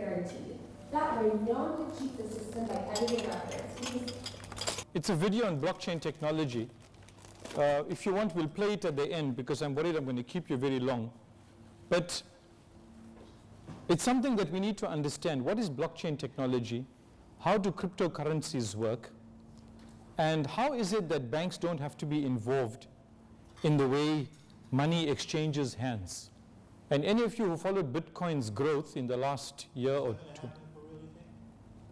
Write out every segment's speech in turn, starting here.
guarantee. That we're known to cheat the system by editing records. It's a video on blockchain technology. If you want, we'll play it at the end because I'm worried I'm going to keep you very long. But it's something that we need to understand. What is blockchain technology? How do cryptocurrencies work? And how is it that banks don't have to be involved in the way money exchanges hands? And any of you who followed Bitcoin's growth in the last year or two,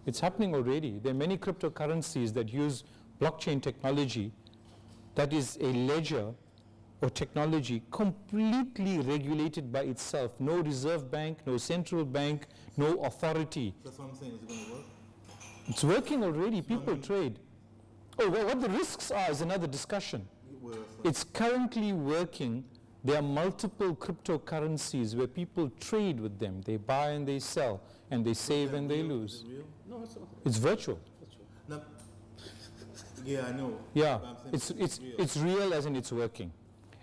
it's happening already. There are many cryptocurrencies that use blockchain technology that is a ledger or technology completely regulated by itself. No reserve bank, no central bank, no authority. That's what I'm saying. Is it going to work? It's working already. People trade. Oh, well, what the risks are is another discussion. It's currently working. There are multiple cryptocurrencies where people trade with them. They buy and they sell, and they save and they lose. Is it real? No, it's not. It's virtual. No. Yeah, I know. Yeah, But I'm saying it's real as in it's working.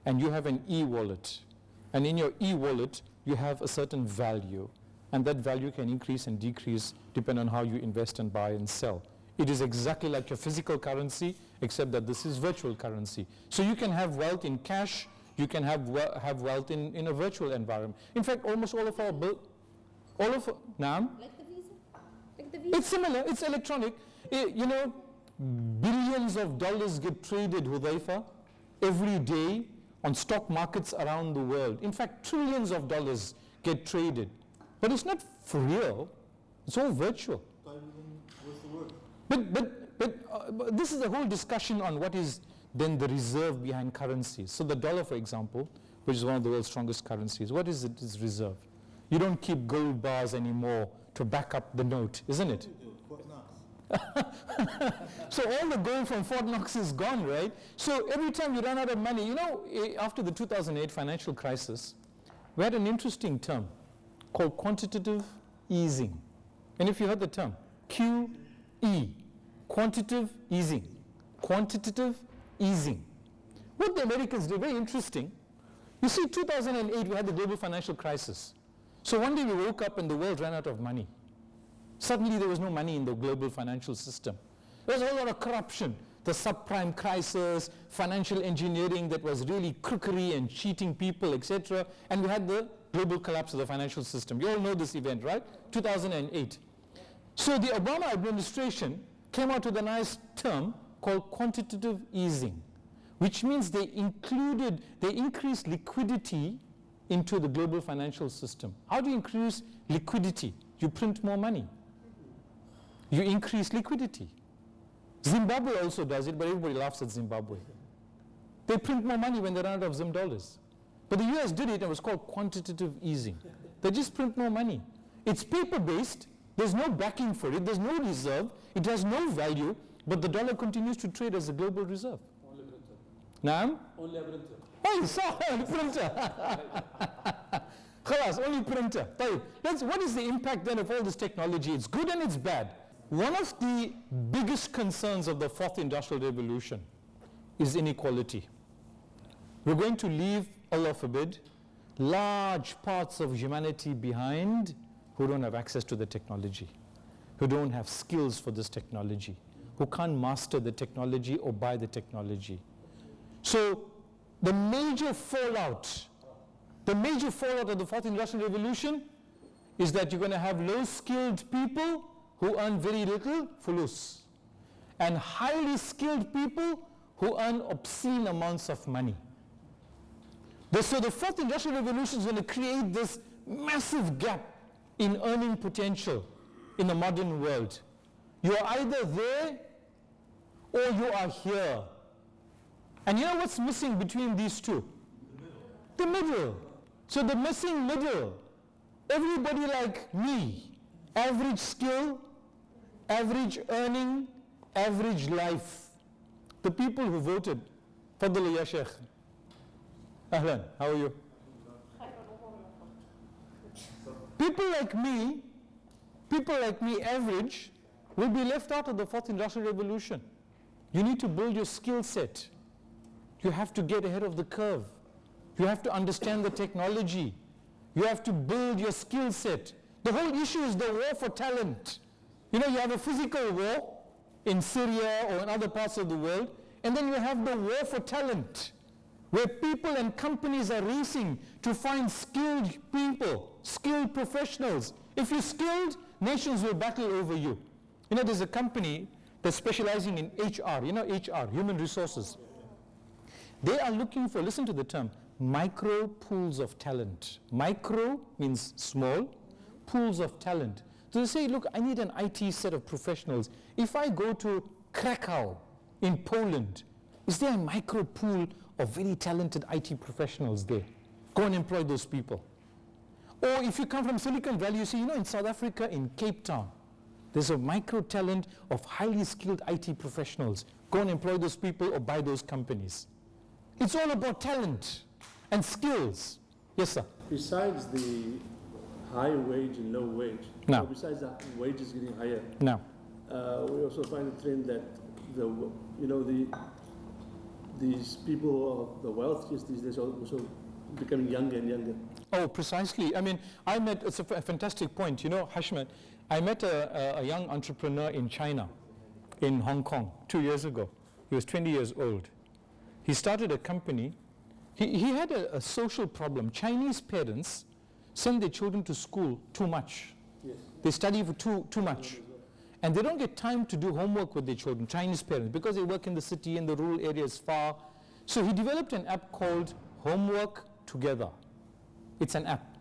And you have an e-wallet. And in your e-wallet, you have a certain value. And that value can increase and decrease depending on how you invest and buy and sell. It is exactly like your physical currency, except that this is virtual currency. So you can have wealth in cash, you can have wealth in a virtual environment. In fact, almost all of our Naam? Like the Visa? Like the Visa? It's similar, it's electronic. You know, billions of dollars get traded, Hudhaifa, every day on stock markets around the world. In fact, trillions of dollars get traded. But it's not for real, it's all virtual. what's the word? But this is a whole discussion on what is then the reserve behind currencies. So the dollar, for example, which is one of the world's strongest currencies, what is its reserve? You don't keep gold bars anymore to back up the note, isn't it? So all the gold from Fort Knox is gone, right? So every time you run out of money, you know, after the 2008 financial crisis, we had an interesting term called quantitative easing. And if you heard the term, QE, quantitative easing, quantitative easing. What the Americans did, very interesting. You see, 2008, we had the global financial crisis. So one day we woke up and the world ran out of money. Suddenly there was no money in the global financial system. There was a whole lot of corruption, the subprime crisis, financial engineering that was really crookery and cheating people, etc. And we had the global collapse of the financial system. You all know this event, right? 2008. So the Obama administration came out with a nice term called quantitative easing, which means they increased liquidity into the global financial system. How do you increase liquidity? You print more money. You increase liquidity. Zimbabwe also does it, but everybody laughs at Zimbabwe. They print more money when they run out of Zim dollars. But the US did it, and it was called quantitative easing. They just print more money. It's paper-based, there's no backing for it, there's no reserve, it has no value, but the dollar continues to trade as a global reserve. Only printer. Naam? Only a printer. Oh, sorry, printer. Khalas, only printer. What is the impact then of all this technology? It's good and it's bad. One of the biggest concerns of the fourth industrial revolution is inequality. We're going to leave, Allah forbid, large parts of humanity behind who don't have access to the technology, who don't have skills for this technology, who can't master the technology or buy the technology. So the major fallout of the fourth industrial revolution is that you're going to have low-skilled people who earn very little fulus, and highly skilled people who earn obscene amounts of money. So the fourth industrial revolution is going to create this massive gap in earning potential in the modern world. You are either there or you are here. And you know what's missing between these two? The middle. So the missing middle, everybody like me, average skill, average earning, average life. The people who voted, Fadl ya Sheikh. Ahlan, how are you? People like me, average, will be left out of the fourth industrial revolution. You need to build your skill set. You have to get ahead of the curve. You have to understand the technology. You have to build your skill set. The whole issue is the war for talent. You know, you have a physical war in Syria or in other parts of the world, and then you have the war for talent, where people and companies are racing to find skilled people, skilled professionals. If you're skilled, nations will battle over you. You know, there's a company that's specializing in HR, you know HR, human resources. They are looking for, listen to the term, micro pools of talent. Micro means small, pools of talent. So they say, look, I need an IT set of professionals. If I go to Krakow in Poland, is there a micro pool of very talented IT professionals there? Go and employ those people. Or if you come from Silicon Valley, you see, you know, in South Africa, in Cape Town, there's a micro talent of highly skilled IT professionals. Go and employ those people or buy those companies. It's all about talent and skills. Yes, sir. Besides the high wage and low wage, No. or besides the wages getting higher, Now, we also find a trend that these people, the wealthiest these days, are also becoming younger and younger. oh, precisely. I mean, it's a fantastic point. You know, Hashmat, I met a young entrepreneur in China, in Hong Kong, 2 years ago. He was 20 years old. He started a company. He had a social problem. Chinese parents send their children to school too much. Yes. They study for too much. And they don't get time to do homework with their children, Chinese parents, because they work in the city and the rural areas far. So he developed an app called Homework Together. It's an app.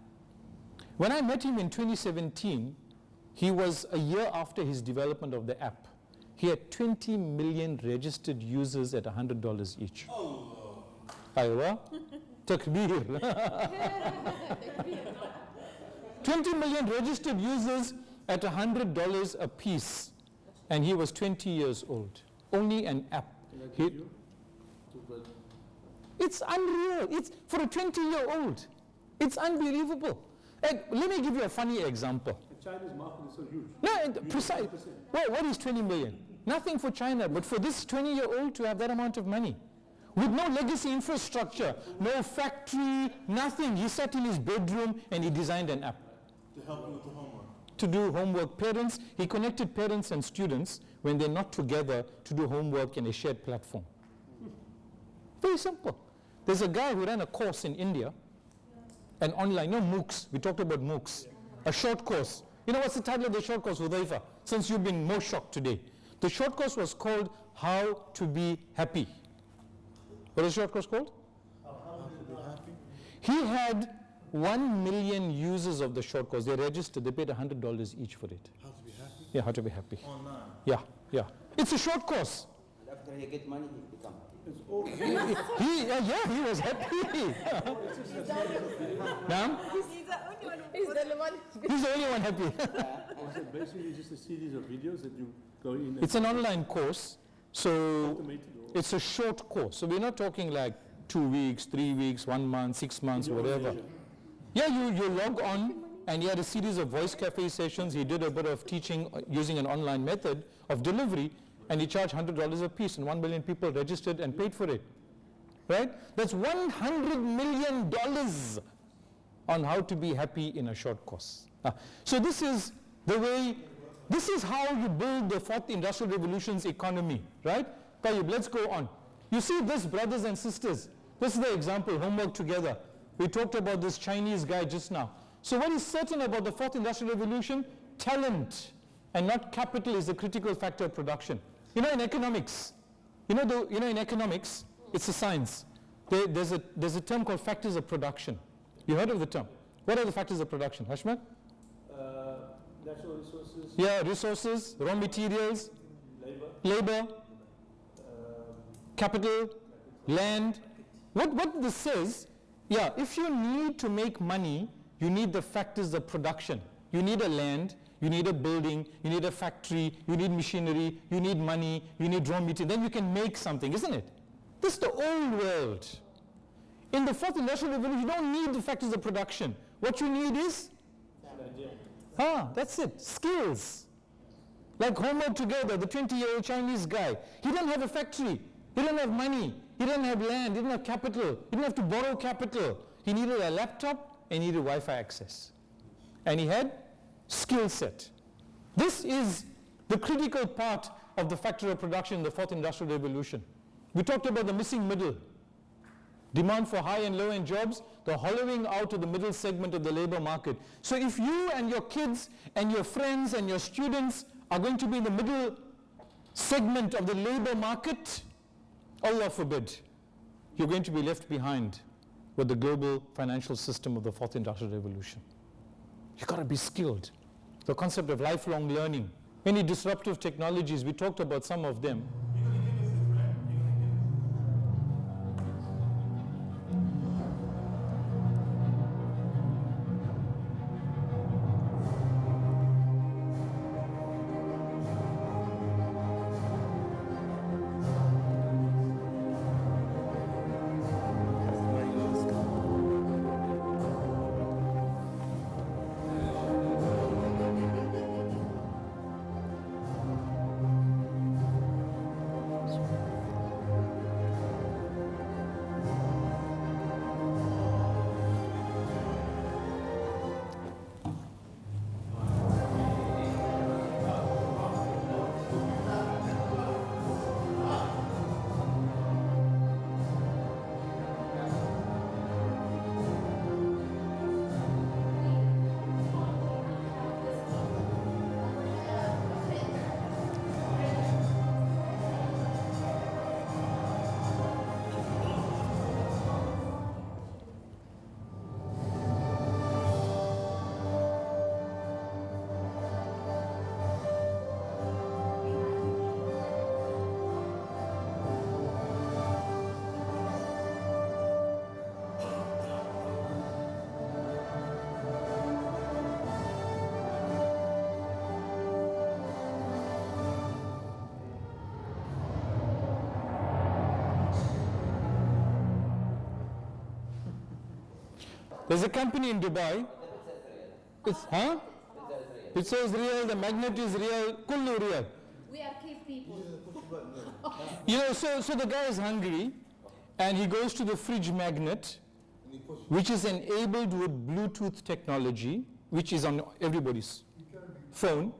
When I met him in 2017, he was a year after his development of the app. He had 20 million registered users at $100 each. Oh. Aywa, takbir. 20 million registered users at $100 a piece, and he was 20 years old. Only an app. It's unreal. It's for a 20-year-old. It's unbelievable. And let me give you a funny example. The Chinese market is so huge. No, precise. Well, what is 20 million? Nothing for China, but for this 20-year-old to have that amount of money, with no legacy infrastructure, no factory, nothing. He sat in his bedroom and he designed an app. To help you with the homework. To do homework. Parents, he connected parents and students when they're not together to do homework in a shared platform. Very simple. There's a guy who ran a course in India, an online, MOOCs, we talked about MOOCs, a short course. You know what's the title of the short course, Hudhaifa? Since you've been more shocked today. The short course was called How to Be Happy. What is the short course called? How to be happy? He had 1 million users of the short course. They registered, they paid $100 each for it. How to be happy? Yeah, how to be happy. Online. Yeah. It's a short course. After you get money, you become. It's all He was happy. Now, He's the one. he's the only one happy. also basically just a series of videos that you go in and It's an online course, so automated or it's a short course. So we're not talking like 2 weeks, 3 weeks, 1 month, 6 months, whatever. Yeah, you log on, and he had a series of voice cafe sessions. He did a bit of teaching using an online method of delivery, and he charged $100 a piece, and 1 million people registered and paid for it. Right? That's $100 million on how to be happy in a short course. So this is the way, this is how you build the fourth industrial revolution's economy, right? Tayyib, let's go on. You see this, brothers and sisters, this is the example, homework together. We talked about this Chinese guy just now. So what is certain about the fourth industrial revolution? Talent and not capital is the critical factor of production. You know, in economics, in economics, it's a science. There's a term called factors of production. You heard of the term? What are the factors of production, Hashmat? natural resources, Yeah, resources, raw materials, labor, capital, land. What this says, yeah, if you need to make money, you need the factors of production. You need a land, you need a building, you need a factory, you need machinery, you need money, you need raw material. Then you can make something, isn't it? This is the old world. In the fourth industrial revolution, you don't need the factors of production. What you need is? That's it, skills. Like homework together, the 20-year-old Chinese guy. He didn't have a factory. He didn't have money. He didn't have land. He didn't have capital. He didn't have to borrow capital. He needed a laptop and he needed Wi-Fi access. And he had skill set. This is the critical part of the factor of production in the fourth industrial revolution. We talked about the missing middle. Demand for high and low-end jobs, the hollowing out of the middle segment of the labor market. So if you and your kids and your friends and your students are going to be in the middle segment of the labor market, Allah forbid, you're going to be left behind with the global financial system of the fourth industrial revolution. You've got to be skilled. The concept of lifelong learning. Many disruptive technologies, we talked about some of them. There's a company in Dubai. It's, huh? It says real, the magnet is real, kullu real. We are cave people. You know, so the guy is hungry and he goes to the fridge magnet, which is enabled with Bluetooth technology, which is on everybody's phone.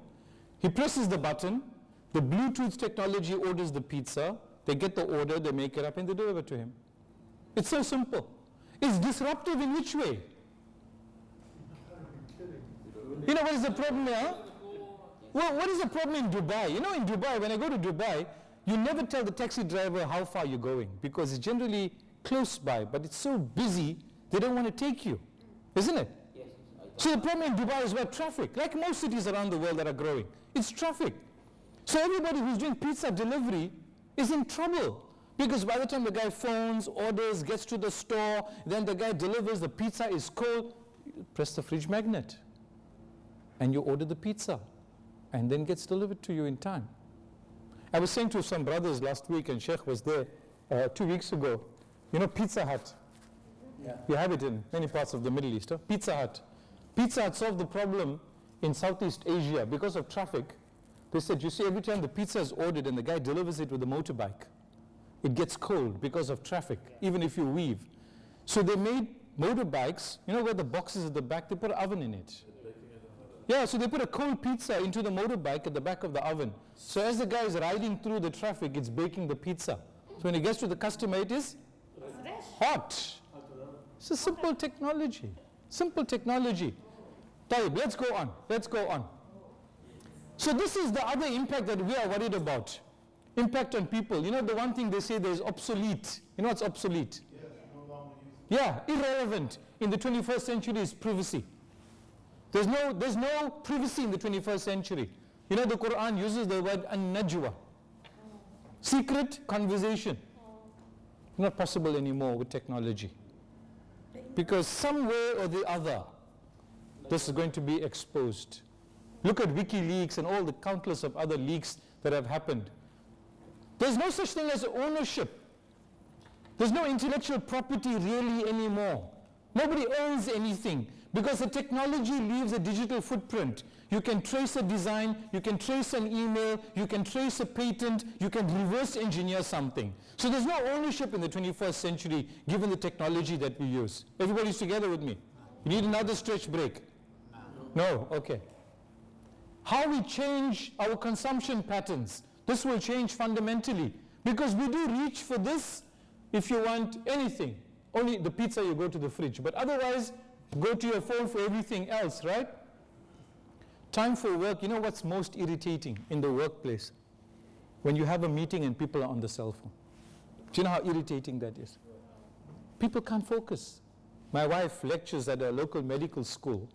He presses the button, the Bluetooth technology orders the pizza, they get the order, they make it up and they deliver it to him. It's so simple. It's disruptive in which way? You know what is the problem here? Well, what is the problem in Dubai? You know, in Dubai, when I go to Dubai, you never tell the taxi driver how far you're going because it's generally close by, but it's so busy, they don't want to take you, isn't it? Yes. So the problem in Dubai is about traffic, like most cities around the world that are growing. It's traffic. So everybody who's doing pizza delivery is in trouble. Because by the time the guy phones, orders, gets to the store, then the guy delivers, the pizza is cold, you press the fridge magnet and you order the pizza and then gets delivered to you in time. I was saying to some brothers last week, and Sheikh was there 2 weeks ago, you know Pizza Hut? Yeah. You have it in many parts of the Middle East. Huh? Pizza Hut. Pizza Hut solved the problem in Southeast Asia because of traffic. They said, you see, every time the pizza is ordered and the guy delivers it with a motorbike, it gets cold because of traffic, even if you weave. So they made motorbikes, you know where the box is at the back, they put an oven in it. Yeah, so they put a cold pizza into the motorbike at the back of the oven. So as the guy is riding through the traffic, it's baking the pizza. So when it gets to the customer, it is hot. It's a simple technology. Simple technology. Taib, let's go on. Let's go on. So this is the other impact that we are worried about. Impact on people. You know, the one thing they say there is obsolete. You know what's obsolete? Yes, no longer used. Yeah, irrelevant in the 21st century is privacy. There's no privacy in the 21st century. You know, the Quran uses the word an-najwa. Secret conversation. Not possible anymore with technology. Because some way or the other, this is going to be exposed. Look at WikiLeaks and all the countless of other leaks that have happened. There's no such thing as ownership. There's no intellectual property really anymore. Nobody owns anything because the technology leaves a digital footprint. You can trace a design, you can trace an email, you can trace a patent, you can reverse engineer something. So there's no ownership in the 21st century given the technology that we use. Everybody's together with me? You need another stretch break? No? Okay. how we change our consumption patterns. This will change fundamentally, because we do reach for this if you want anything. Only the pizza you go to the fridge, but otherwise go to your phone for everything else, right? Time for work. You know what's most irritating in the workplace? When you have a meeting and people are on the cell phone. Do you know how irritating that is? People can't focus. My wife lectures at a local medical school,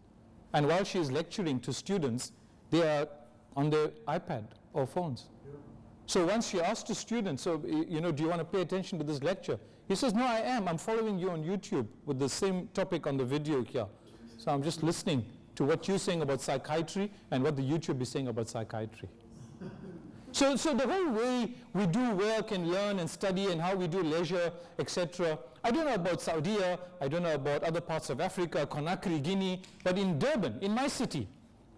and while she is lecturing to students, they are on their iPad or phones. So once she asked the student, so, you know, do you want to pay attention to this lecture? He says, no, I am. I'm following you on YouTube with the same topic on the video here. So I'm just listening to what you're saying about psychiatry and what the YouTube is saying about psychiatry. So the whole way we do work and learn and study and how we do leisure, etc. I don't know about Saudi, I don't know about other parts of Africa, Conakry, Guinea, but in Durban, in my city,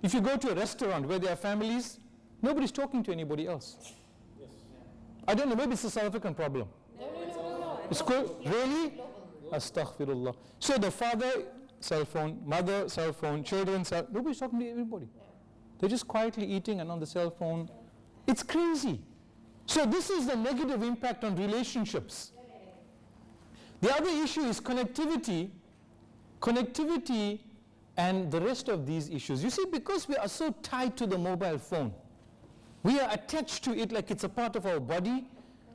if you go to a restaurant where there are families, nobody's talking to anybody else. Yes. I don't know, maybe it's a South African problem. No. It's cool. Really? Astaghfirullah. So the father, cell phone, mother, cell phone, children, nobody's talking to everybody. They're just quietly eating and on the cell phone. It's crazy. So this is the negative impact on relationships. The other issue is connectivity. Connectivity and the rest of these issues. You see, because we are so tied to the mobile phone, we are attached to it like it's a part of our body.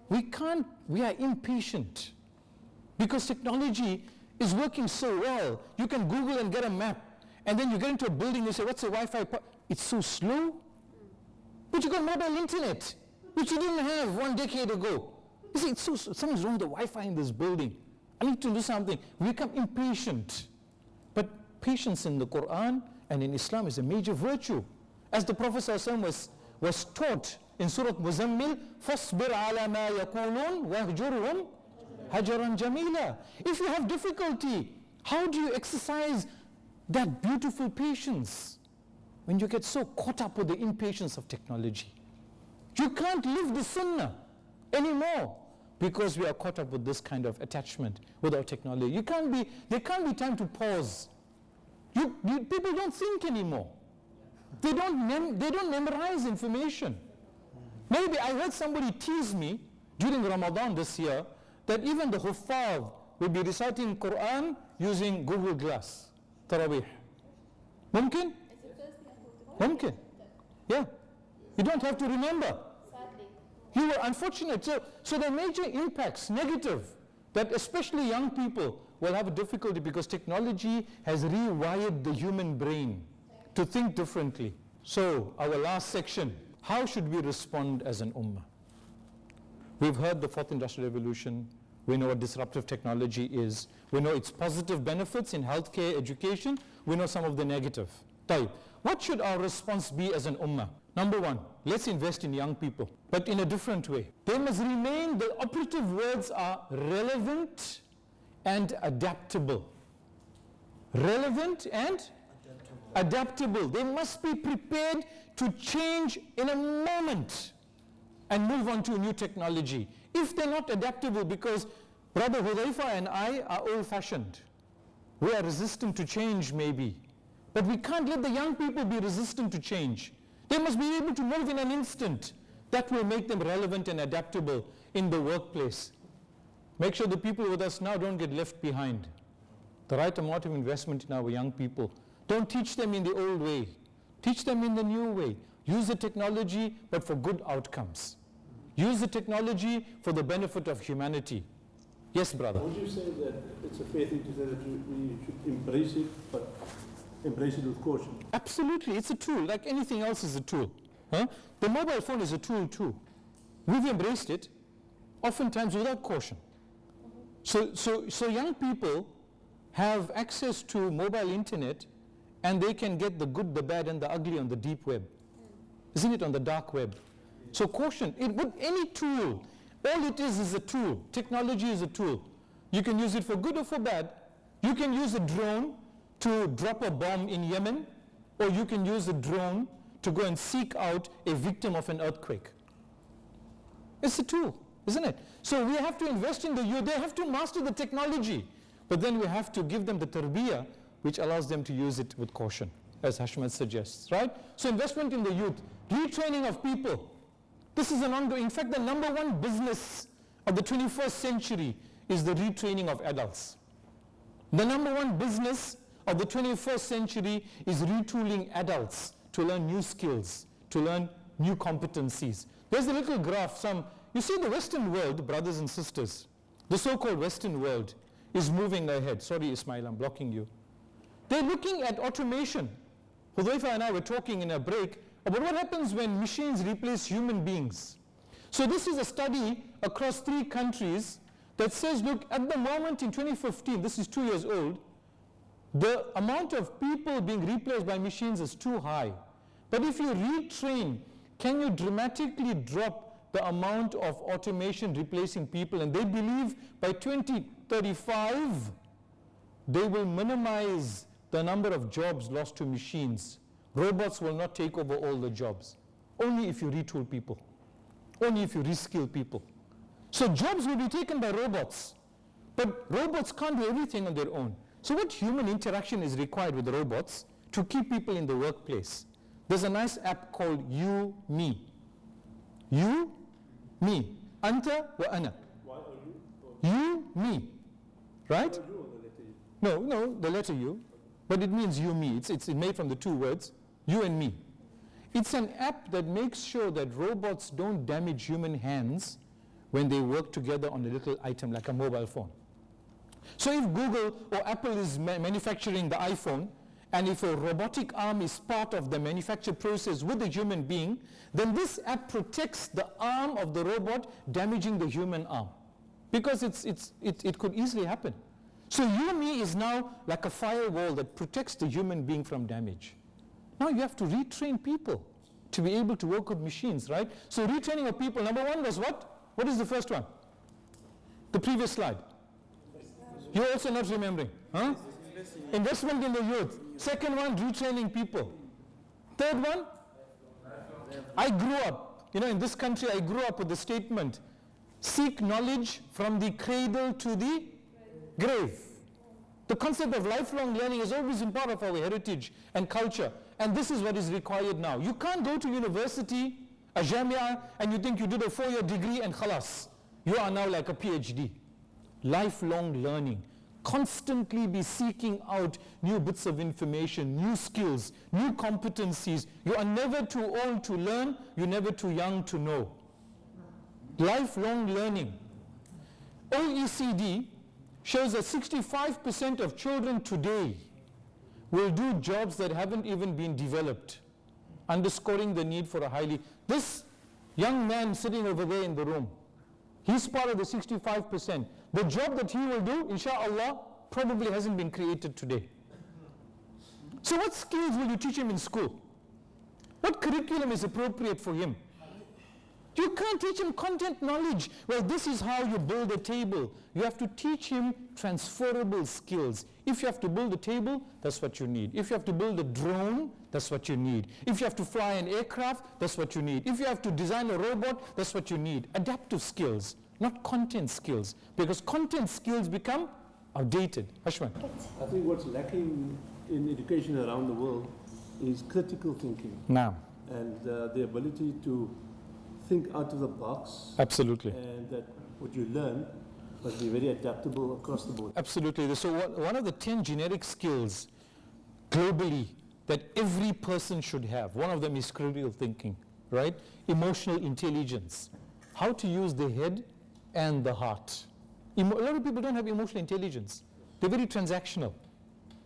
We are impatient because technology is working so well. You can Google and get a map, and then you get into a building, you say, what's the Wi-Fi? It's so slow. But you got mobile internet, which you didn't have 1 decade ago. You see, something's wrong with the Wi-Fi in this building. I need to do something. We become impatient. But patience in the Quran and in Islam is a major virtue. As the Prophet ﷺ was taught in Surah Muzammil, فَاصْبِرْ عَلَى مَا يَقُولُونَ وَاهْجُرْهُمْ هَجَرًا جَمِيلًا. If you have difficulty, how do you exercise that beautiful patience? When you get so caught up with the impatience of technology. You can't live the sunnah anymore because we are caught up with this kind of attachment with our technology. There can't be time to pause. People don't think anymore. They don't memorize information. Maybe I heard somebody tease me during Ramadan this year that even the Huffaz will be reciting Quran using Google Glass, Taraweeh. Mumkin? Mumkin. Yeah. You don't have to remember. You were unfortunate. So the major impacts, negative, that especially young people will have a difficulty because technology has rewired the human brain to think differently. So our last section, how should we respond as an ummah? We've heard the fourth industrial revolution. We know what disruptive technology is. We know its positive benefits in healthcare, education. We know some of the negative. Tayyib. What should our response be as an ummah? Number one, let's invest in young people, but in a different way. They must remain, the operative words are relevant and adaptable. Relevant and adaptable. They must be prepared to change in a moment and move on to a new technology. If they're not adaptable, because Brother Hudhaifa and I are old-fashioned. We are resistant to change maybe. But we can't let the young people be resistant to change. They must be able to move in an instant. That will make them relevant and adaptable in the workplace. Make sure the people with us now don't get left behind. The right amount of investment in our young people. Don't teach them in the old way. Teach them in the new way. Use the technology, but for good outcomes. Use the technology for the benefit of humanity. Yes, brother? Would you say that it's a fair thing to say that we should embrace it, but embrace it with caution? Absolutely, it's a tool, like anything else is a tool. Huh? The mobile phone is a tool too. We've embraced it, oftentimes without caution. So young people have access to mobile internet and they can get the good, the bad and the ugly on the deep web. Isn't it, on the dark web? So caution, with any tool, all it is a tool. Technology is a tool. You can use it for good or for bad. You can use a drone to drop a bomb in Yemen, or you can use a drone to go and seek out a victim of an earthquake. It's a tool, isn't it? So we have to invest in the youth. They have to master the technology, but then we have to give them the tarbiyah which allows them to use it with caution. as Hashmat suggests, right? So investment in the youth, retraining of people. This is an ongoing, in fact, the number one business of the 21st century is the retraining of adults. The number one business of the 21st century is retooling adults to learn new skills, to learn new competencies. There's a little graph, you see the Western world, brothers and sisters, the so-called Western world is moving ahead. Sorry, Ismail, I'm blocking you. They're looking at automation. Hudhaifa and I were talking in a break about what happens when machines replace human beings. So this is a study across 3 countries that says, look, at the moment in 2015, this is 2 years old, the amount of people being replaced by machines is too high. But if you retrain, can you dramatically drop the amount of automation replacing people? And they believe by 2035, they will minimize the number of jobs lost to machines. Robots will not take over all the jobs. Only if you retool people. Only if you reskill people. So jobs will be taken by robots. But robots can't do everything on their own. So what human interaction is required with robots to keep people in the workplace? There's a nice app called You, Me. You, Me. Anta wa ana. Why are you? You, me. Right? You or the letter U? No, the letter U. But it means you, me. It's made from the 2 words, you and me. It's an app that makes sure that robots don't damage human hands when they work together on a little item like a mobile phone. So if Google or Apple is manufacturing the iPhone, and if a robotic arm is part of the manufacture process with a human being, then this app protects the arm of the robot damaging the human arm. Because it could easily happen. So me is now like a firewall that protects the human being from damage. Now you have to retrain people to be able to work with machines, right? So retraining of people, number 1 was what? What is the first one? The previous slide. You're also not remembering, huh? Investment in the youth. Second one, retraining people. Third one, I grew up, in this country I grew up with the statement, seek knowledge from the cradle to the grave. The concept of lifelong learning has always been part of our heritage and culture, and this is what is required now. You can't go to university, a jamia, and you think you did a 4-year degree and khalas. You are now like a PhD. Lifelong learning. Constantly be seeking out new bits of information, new skills, new competencies. You are never too old to learn, you're never too young to know. Lifelong learning. OECD shows that 65% of children today will do jobs that haven't even been developed, underscoring the need for a highly... This young man sitting over there in the room, he's part of the 65%. The job that he will do, inshallah, probably hasn't been created today. So what skills will you teach him in school? What curriculum is appropriate for him? You can't teach him content knowledge. Well, this is how you build a table. You have to teach him transferable skills. If you have to build a table, that's what you need. If you have to build a drone, that's what you need. If you have to fly an aircraft, that's what you need. If you have to design a robot, that's what you need. Adaptive skills, not content skills, because content skills become outdated. Ashwan. I think what's lacking in education around the world is critical thinking. Now. And the ability to think out of the box. Absolutely. And that what you learn must be very adaptable across the board. Absolutely. So one of the 10 generic skills globally that every person should have, one of them is critical thinking, right? Emotional intelligence. How to use the head and the heart. A lot of people don't have emotional intelligence. They're very transactional.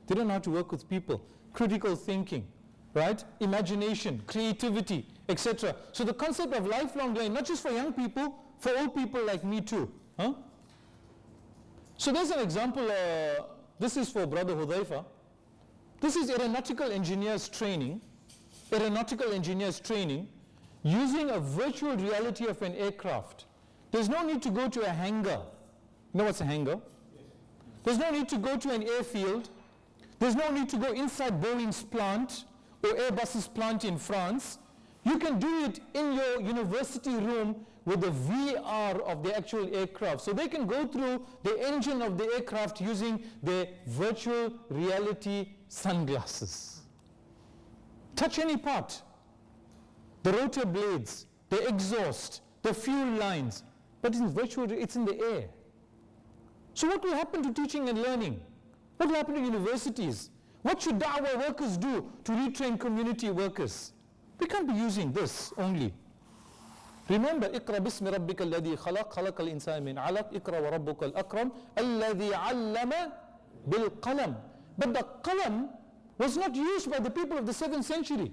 They don't know how to work with people. Critical thinking, right? Imagination, creativity, etc. So the concept of lifelong learning, not just for young people, for old people like me too. Huh? So there's an example, this is for Brother Hudhaifa. This is aeronautical engineers training. Aeronautical engineers training using a virtual reality of an aircraft. There's no need to go to a hangar. You know what's a hangar? There's no need to go to an airfield. There's no need to go inside Boeing's plant or Airbus's plant in France. You can do it in your university room with the VR of the actual aircraft. So they can go through the engine of the aircraft using their virtual reality sunglasses. Touch any part. The rotor blades, the exhaust, the fuel lines, but it's in the air. So what will happen to teaching and learning? What will happen to universities? What should da'wah workers do to retrain community workers? We can't be using this only. Remember, اقرأ باسم ربك الذي خلق خلق الإنسان من علق اقرأ وربك الأكرم الذي علم بالقلم. But the qalam was not used by the people of the 7th century.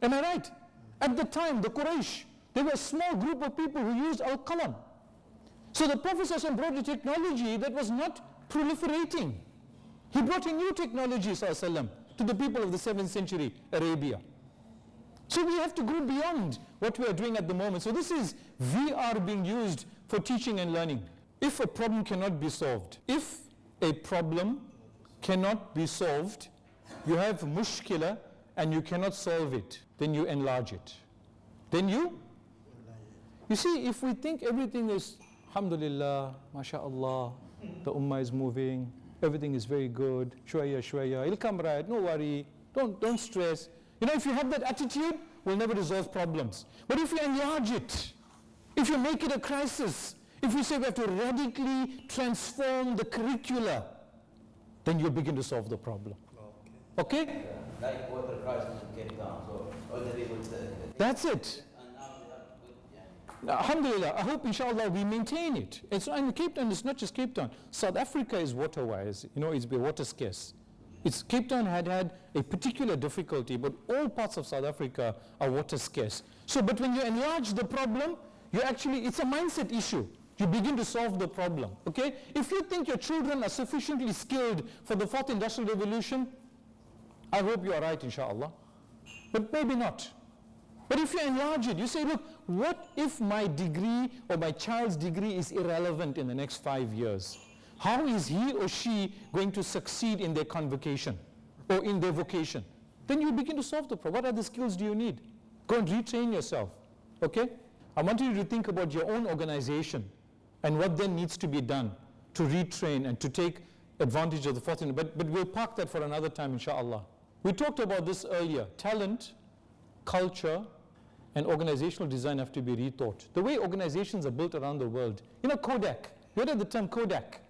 Am I right? At the time, the Quraysh, they were a small group of people who used al-qalam. So the Prophet ﷺ brought a technology that was not proliferating. He brought a new technology ﷺ to the people of the 7th century Arabia. So we have to go beyond what we are doing at the moment. So this is VR being used for teaching and learning. If a problem cannot be solved, you have mushkila and you cannot solve it, then you enlarge it. You see, if we think everything is, alhamdulillah, mashallah, the ummah is moving, everything is very good, shwaya, it'll come right, no worry, don't stress. You know, if you have that attitude, we'll never resolve problems. But if you enlarge it, if you make it a crisis, if you say we have to radically transform the curricula, then you'll begin to solve the problem. Okay? Like water crisis in Cape Town, so all the people That's it. and now we have good, Alhamdulillah, I hope inshallah we maintain it. And so in Cape Town, it's not just Cape Town. South Africa is water-wise, you know, it's been water scarce. Cape Town had a particular difficulty, but all parts of South Africa are water scarce. So, but when you enlarge the problem, it's a mindset issue. You begin to solve the problem, okay? If you think your children are sufficiently skilled for the 4th Industrial Revolution, I hope you are right, inshallah. But maybe not. But if you enlarge it, you say, look, what if my degree or my child's degree is irrelevant in the next 5 years? How is he or she going to succeed in their convocation or in their vocation? Then you begin to solve the problem. What other skills do you need? Go and retrain yourself, okay? I want you to think about your own organization and what then needs to be done to retrain and to take advantage of the 4th. But we'll park that for another time, inshallah. We talked about this earlier. Talent, culture, and organizational design have to be rethought. The way organizations are built around the world. You know Kodak. You heard of the term Kodak?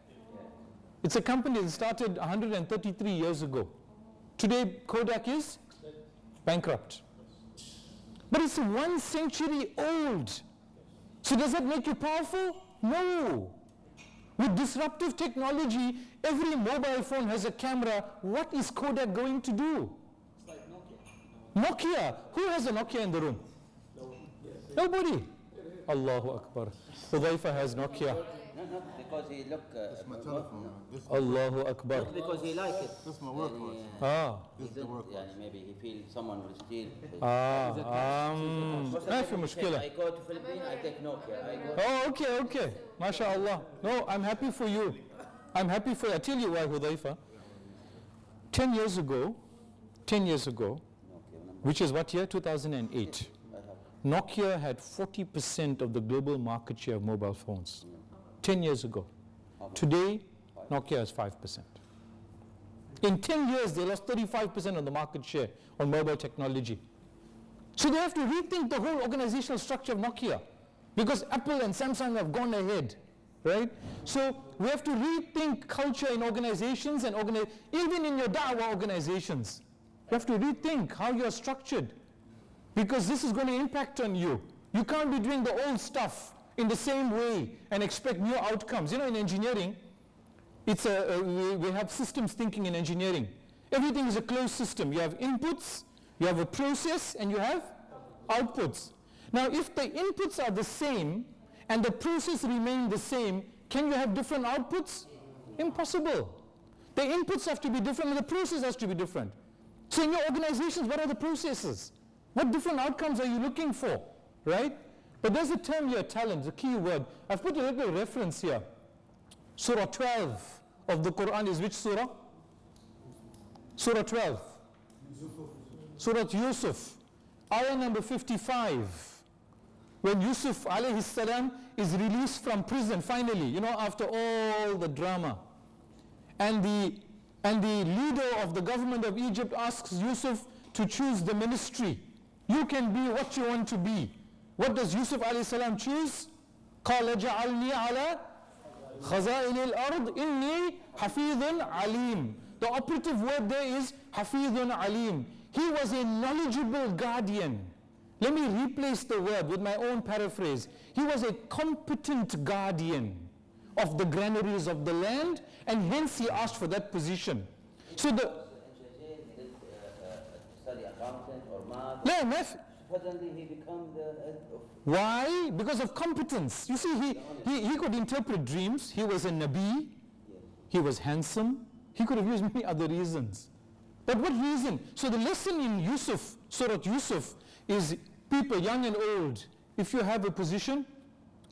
It's a company that started 133 years ago. Today, Kodak is bankrupt. But it's 1 century old. So does that make you powerful? No. With disruptive technology, every mobile phone has a camera. What is Kodak going to do? It's like Nokia. Nokia. Who has a Nokia in the room? Nobody. Allahu Akbar. Hudhaifa has Nokia. No, because he look. This my telephone. This Allahu Akbar. Not because he like it. This my work watch. He don't, maybe he feel someone will steal. ما في مشكلة. I go to Philippines, I take Nokia. Oh, okay. MashaAllah. No, I'm happy for you. I tell you why, Hudhaifa. 10 years ago, which is what year? 2008. Nokia had 40% of the global market share of mobile phones. 10 years ago. Today, Nokia has 5%. In 10 years, they lost 35% of the market share on mobile technology. So they have to rethink the whole organizational structure of Nokia because Apple and Samsung have gone ahead, right? So we have to rethink culture in organizations and even in your da'wah organizations. You have to rethink how you are structured because this is going to impact on you. You can't be doing the old stuff in the same way and expect new outcomes. You know, in engineering, we have systems thinking in engineering. Everything is a closed system. You have inputs, you have a process, and you have outputs. Now, if the inputs are the same and the process remain the same, can you have different outputs? Impossible. The inputs have to be different and the process has to be different. So in your organizations, what are the processes? What different outcomes are you looking for, right? But there's a term here, talent, the key word. I've put a little reference here. Surah 12 of the Quran is which surah? Surah 12. Surah Yusuf. Ayah number 55. When Yusuf alayhi salam is released from prison finally, you know, after all the drama. And the leader of the government of Egypt asks Yusuf to choose the ministry. You can be what you want to be. What does Yusuf alayhi salam choose? قَالَ جَعَلْنِي عَلَى خَزَائِنِ الْأَرْضِ إِنِّي حَفِيظٌ عَلِيمٌ. The operative word there is حَفِيظٌ عَلِيمٌ. He was a knowledgeable guardian. Let me replace the word with my own paraphrase. He was a competent guardian of the granaries of the land, and hence he asked for that position. So the study accountant or math. no, math. Suddenly he became the head of. Why? Because of competence. You see, he could interpret dreams. He was a Nabi. He was handsome. He could have used many other reasons. But what reason? So the lesson in Yusuf, Surah Yusuf, is people, young and old, if you have a position,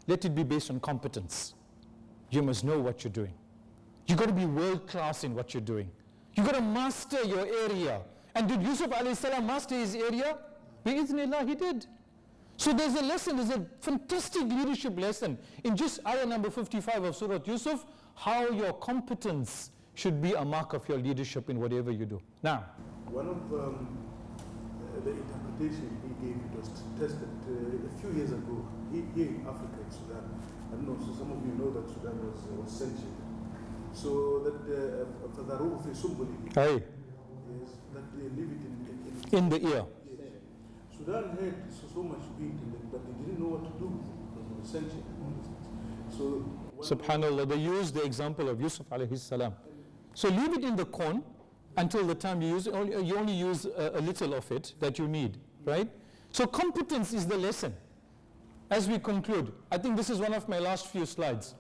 let it be based on competence. You must know what you're doing. You got to be world class in what you're doing. You got to master your area. And did Yusuf alayhi salam master his area? Bi-idhnillah, he did. So there's a lesson, there's a fantastic leadership lesson in just ayah number 55 of Surah Yusuf, how your competence should be a mark of your leadership in whatever you do. Now, One of the interpretation he gave, it was tested a few years ago here in Africa, in Sudan. I don't know, so some of you know that Sudan was censured. So that فَذَرُوهُ فِي سُنبُلِهِ, hey, yes, that they leave it in the ear. yes. Sudan had so much wheat in it, but they didn't know what to do because they were censured and all these things. So Subhanallah, they used the example of Yusuf alayhi salam. So leave it in the corn until the time you use it, you only use a little of it that you need, right? So competence is the lesson. As we conclude, I think this is one of my last few slides.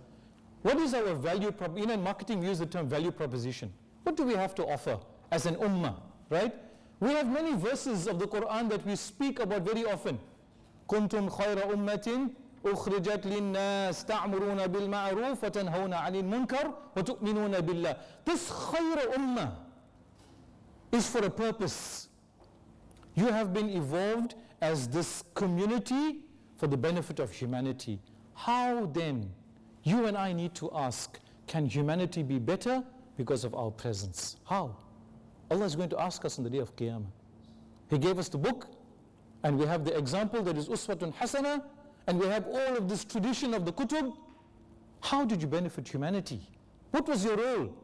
What is our value proposition? In marketing, we use the term value proposition. What do we have to offer as an ummah, right? We have many verses of the Quran that we speak about very often. كُنْتُمْ خَيْرَ أُمَّةٍ أُخْرِجَتْ لِلنَّاسِ تَعْمُرُونَ بِالْمَعْرُوفِ وَتَنْهَوْنَ عَنِ الْمُنْكَرِ وَتُؤْمِنُونَ بِاللَّهِ. This خَيْرَ ummah is for a purpose. You have been evolved as this community for the benefit of humanity. How then, you and I need to ask, can humanity be better because of our presence? How? Allah is going to ask us on the day of Qiyamah. He gave us the book, and we have the example that is Uswatun Hasana, and we have all of this tradition of the Kutub. How did you benefit humanity? What was your role?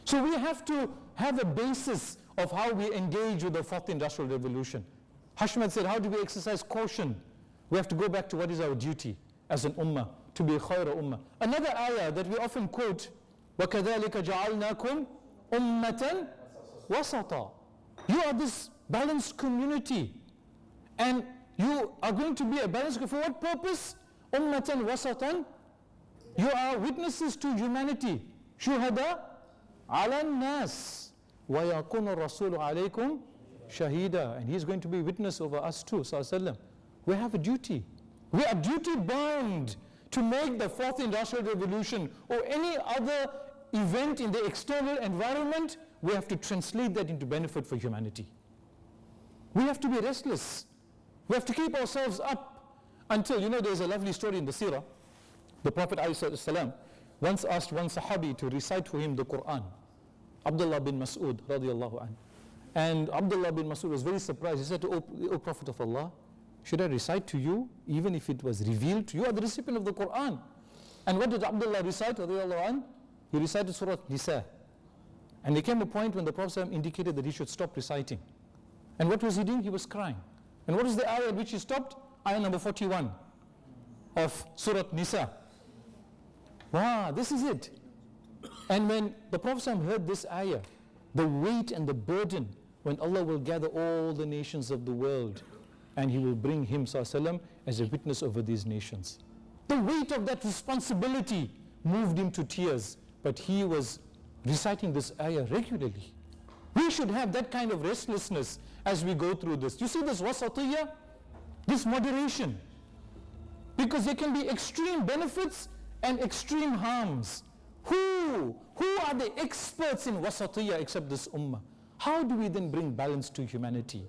So we have to have a basis of how we engage with the fourth industrial revolution. Hashmat said, how do we exercise caution? We have to go back to what is our duty as an ummah, to be a khayra ummah. Another ayah that we often quote, وَكَذَلِكَ جَعَلْنَاكُمْ أُمَّةً وَسَطًا. You are this balanced community, and you are going to be a balanced community. For what purpose? Ummatan wasatan. You are witnesses to humanity. Shuhada ala nas. Wa yakunu rasulu alaykum shahida. And he's going to be witness over us too. Sallallahu. We have a duty. We are duty bound to make the fourth industrial revolution or any other event in the external environment. We have to translate that into benefit for humanity. We have to be restless. We have to keep ourselves up until, there's a lovely story in the seerah. The Prophet ﷺ once asked one sahabi to recite for him the Quran, Abdullah bin Mas'ud radiallahu anh. And Abdullah bin Mas'ud was very surprised. He said to, O Prophet of Allah, should I recite to you even if it was revealed to you? You are the recipient of the Quran. And what did Abdullah recite radiallahu anh? He recited Surah Nisa. And there came a point when the Prophet ﷺ indicated that he should stop reciting. And what was he doing? He was crying. And what is the ayah at which he stopped? Ayah number 41 of Surah Nisa. Wow, this is it. And when the Prophet ﷺ heard this ayah, the weight and the burden when Allah will gather all the nations of the world and He will bring him ﷺ as a witness over these nations. The weight of that responsibility moved him to tears, but he was reciting this ayah regularly. We should have that kind of restlessness as we go through this. You see this wasatiyya, this moderation, because there can be extreme benefits and extreme harms. Who are the experts in wasatiyya except this ummah? How do we then bring balance to humanity?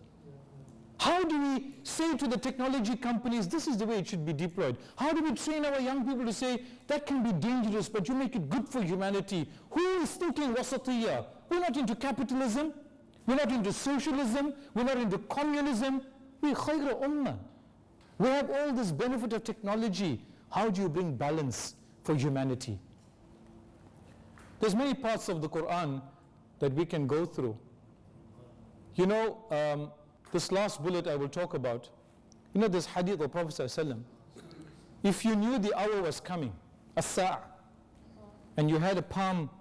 How do we say to the technology companies, this is the way it should be deployed? How do we train our young people to say, that can be dangerous, but you make it good for humanity? Who is thinking wasatiyya? We're not into capitalism. we're not into socialism, we're not into communism. We're khayra ummah. We have all this benefit of technology. How do you bring balance for humanity? There's many parts of the Quran that we can go through. You know, this last bullet I will talk about, you know this hadith of Prophet ﷺ, if you knew the hour was coming, as-sa'a, and you had a palm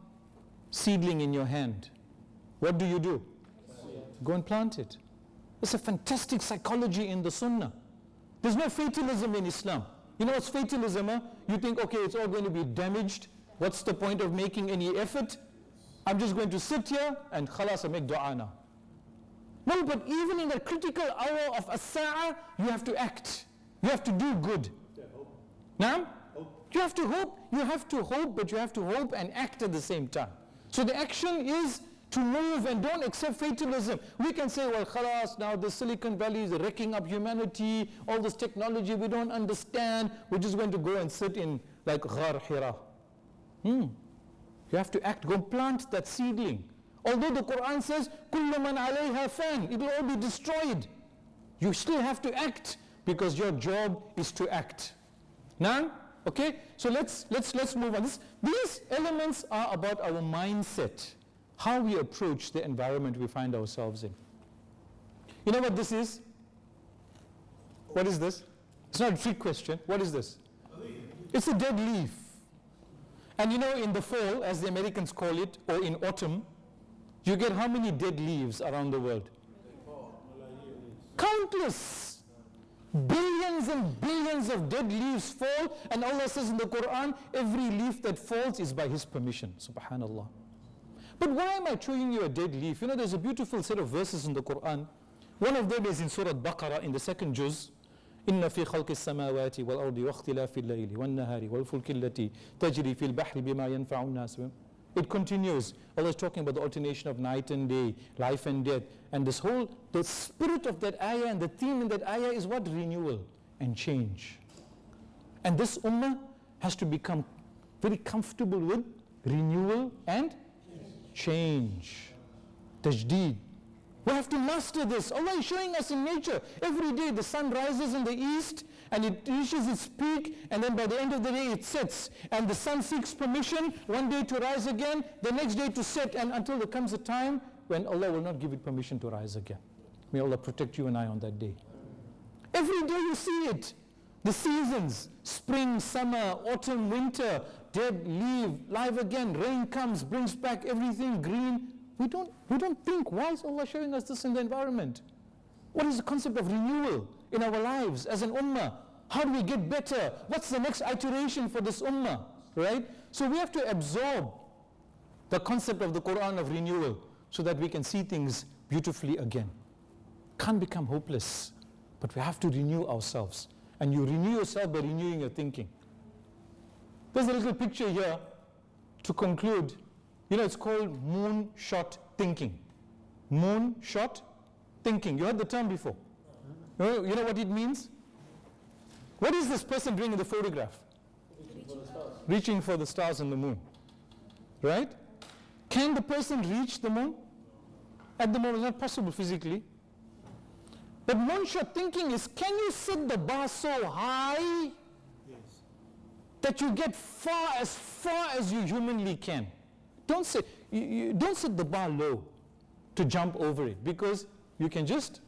seedling in your hand, what do? Go and plant it. It's a fantastic psychology in the Sunnah. There's no fatalism in Islam. You know what's fatalism? Huh? You think, okay, it's all going to be damaged. What's the point of making any effort? I'm just going to sit here and khalas, I make dua now. No, but even in the critical hour of as-sa'a, you have to act. You have to do good. Now, you have to hope, but you have to hope and act at the same time. So the action is to move, and don't accept fatalism. We can say, well, khalas, now the Silicon Valley is wrecking up humanity, all this technology we don't understand, we're just going to go and sit in like Ghar Hira. You have to act, go plant that seedling. Although the Quran says, كُلُّ مَنْ عَلَيْهَا فَانٍ, it will all be destroyed. You still have to act, because your job is to act. Now, okay, so let's move on. These elements are about our mindset, how we approach the environment we find ourselves in. You know what this is? What is this? It's not a trick question. What is this? It's a dead leaf. And you know, in the fall, as the Americans call it, or in autumn, you get how many dead leaves around the world? Countless. Billions and billions of dead leaves fall, and Allah says in the Quran, every leaf that falls is by His permission. Subhanallah. But why am I showing you a dead leaf? You know, there's a beautiful set of verses in the Quran. One of them is in Surah Baqarah, in the second juz. إِنَّ فِي خَلْقِ السَّمَاوَاتِ وَالْأَرْضِ وَاخْتِلَافِ اللَّيْلِ وَالنَّهَارِ وَالْفُلْكِ الَّتِي تَجْرِي فِي الْبَحْرِ بِمَا يَنْفَعُ النَّاسِ. It continues. Allah is talking about the alternation of night and day, life and death. And this whole, the spirit of that ayah and the theme in that ayah is what? Renewal and change. And this ummah has to become very comfortable with renewal and change. Tajdeed. We have to master this. Allah is showing us in nature. Every day the sun rises in the east and it reaches its peak, and then by the end of the day it sets. And the sun seeks permission one day to rise again, the next day to set, and until there comes a time when Allah will not give it permission to rise again. May Allah protect you and I on that day. Every day you see it. The seasons, spring, summer, autumn, winter, dead, leave, live again, rain comes, brings back everything green. We don't think, why is Allah showing us this in the environment? What is the concept of renewal in our lives as an ummah? How do we get better? What's the next iteration for this ummah? Right? So we have to absorb the concept of the Quran of renewal so that we can see things beautifully again. Can't become hopeless, but we have to renew ourselves. And you renew yourself by renewing your thinking. There's a little picture here to conclude. You know, it's called moonshot thinking. Moonshot thinking. You heard the term before. You know what it means? What is this person doing in the photograph? Reaching for the stars and the moon. Right? Can the person reach the moon? At the moment, it's not possible physically. But moonshot thinking is, can you set the bar so high that you get far as you humanly can? Don't set the bar low to jump over it, because you can just